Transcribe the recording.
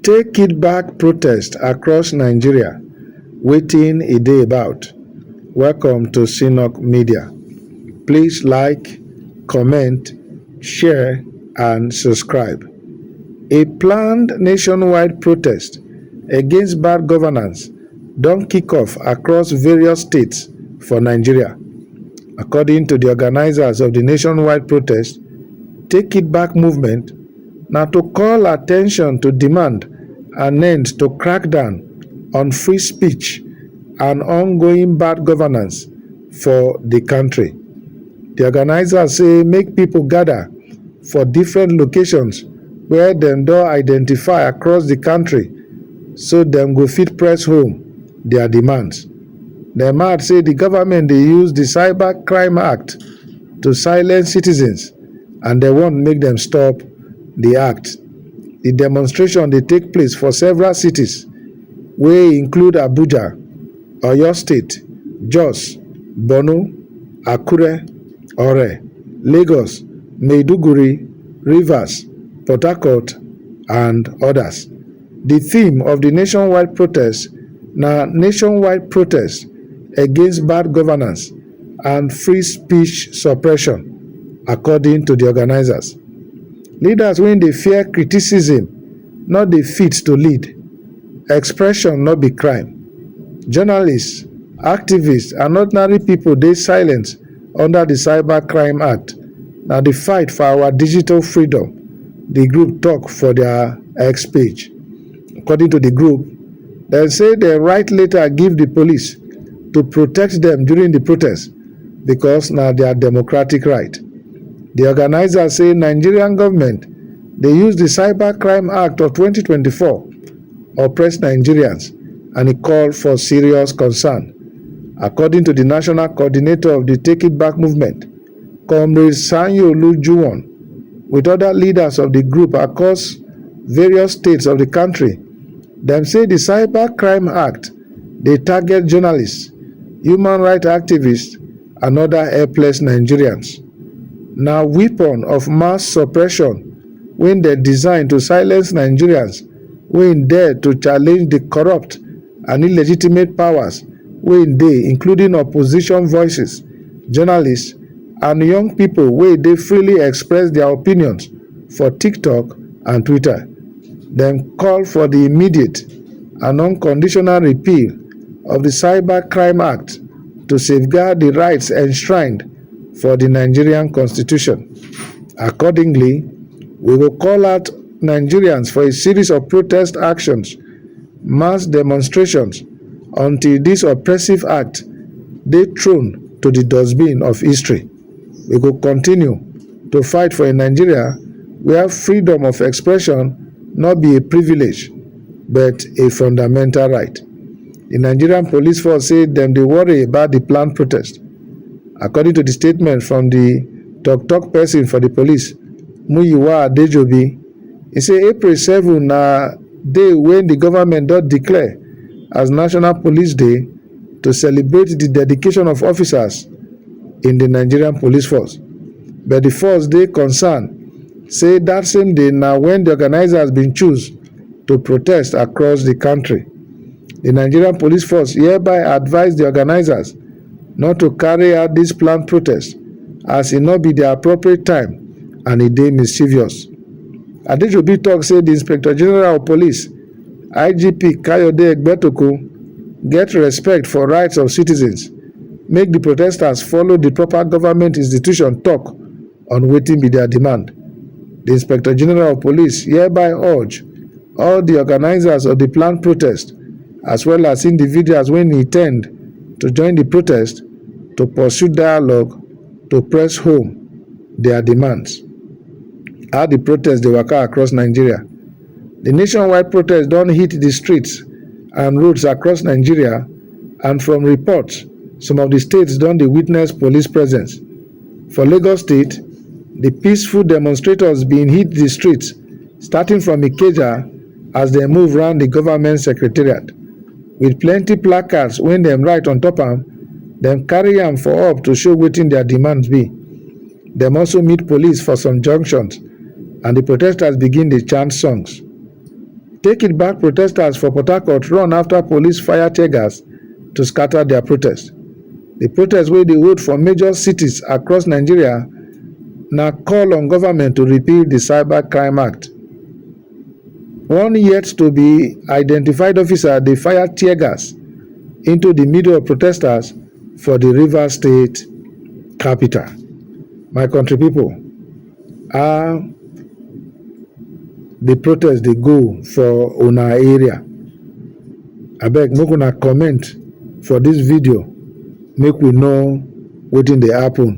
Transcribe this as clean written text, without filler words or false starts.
Take it back protest across Nigeria. Wetin e dey about? Welcome to Sinok Media. Please like, comment, share and subscribe. A planned nationwide protest against bad governance don kick off across various states for Nigeria. According to the organizers of the nationwide protest, Take It Back movement na to call attention to demand an end to crackdown on free speech and ongoing bad governance for the country. The organizers say make people gather for different locations where dem don identify across the country so dem go fit press home their demands. Dem add say the government dey use the Cyber Crime Act to silence citizens and dem want make dem stop the act. The demonstration dey take place for several cities wey include Abuja, Oyo State, Jos, Borno, Akure, Ore, Lagos, Maiduguri, Rivers, Port Harcourt and others. The theme of the nationwide protest na nationwide protest against bad governance and free speech suppression, according to the organizers. Leaders wey dey fear criticism no dey fit to lead. Expression no be crime. Journalists, activists and ordinary people dey silent under the Cyber Crime Act. Na the fight for our digital freedom, the group talk for their X page. According to the group, dem say dem write letter give the police to protect dem during the protest because na their democratic right. The organizers say Nigerian government dey use the Cyber Crime Act of 2024 oppress Nigerians and e call for serious concern. According to the national coordinator of the Take It Back movement, Comrade Sanyolu Juwon, with other leaders of the group across various states of the country, dem say the Cyber Crime Act dey target journalists, human rights activists and other helpless Nigerians. Na weapon of mass suppression wey dem design to silence Nigerians wey dare to challenge the corrupt and illegitimate powers wey dey, including opposition voices, journalists and young people wey dey freely express their opinions for TikTok and Twitter. Dem call for the immediate and unconditional repeal of the Cyber Crime Act to safeguard the rights enshrined for the Nigerian Constitution. Accordingly, we will call out Nigerians for a series of protest actions, mass demonstrations, until this oppressive act dey thrown to the dustbin of history. We will continue to fight for a Nigeria where freedom of expression not be a privilege but a fundamental right. The Nigerian police force say dem dey worry about the planned protest. According to the statement from the talk person for the police, Muyiwa Adejobi, he say April 7 na day when the government don declare as National Police Day to celebrate the dedication of officers in the Nigerian police force. But the force dey concerned say that same day na when the organizers bin choose to protest across the country. The Nigerian police force hereby advise the organizers not to carry out this planned protest as e no be the appropriate time and e dey mischievous. Adejobi tok say the Inspector General of Police, IGP Kayode Egbetokun, get respect for rights of citizens, make the protesters follow the proper government institution talk on wetin be their demand. The Inspector General of Police hereby urge all the organizers of the planned protest as well as individuals wey intend to join the protest to pursue dialogue to press home their demands. How the protest dey waka across Nigeria? The nationwide protest don hit the streets and roads across Nigeria, and from reports, some of the states don dey witness police presence. For Lagos State, the peaceful demonstrators bin hit the streets starting from Ikeja as dem move round the government secretariat. With plenty placards wey dem write on top am, dem carry am for up to show wetin their demands be. Dem also meet police for some junctions and the protesters begin dey chant songs. Take it back protesters for Port Harcourt run after police fire tear gas to scatter their protest. The protest wey dey hold for major cities across Nigeria na call on government to repeal the Cyber Crime Act. One yet to be identified officer dey fire tear gas into the middle of protesters for the Rivers State capital. My country people, how the protest dey go for una area? Abeg make una comment for this video make we know wetin dey happen.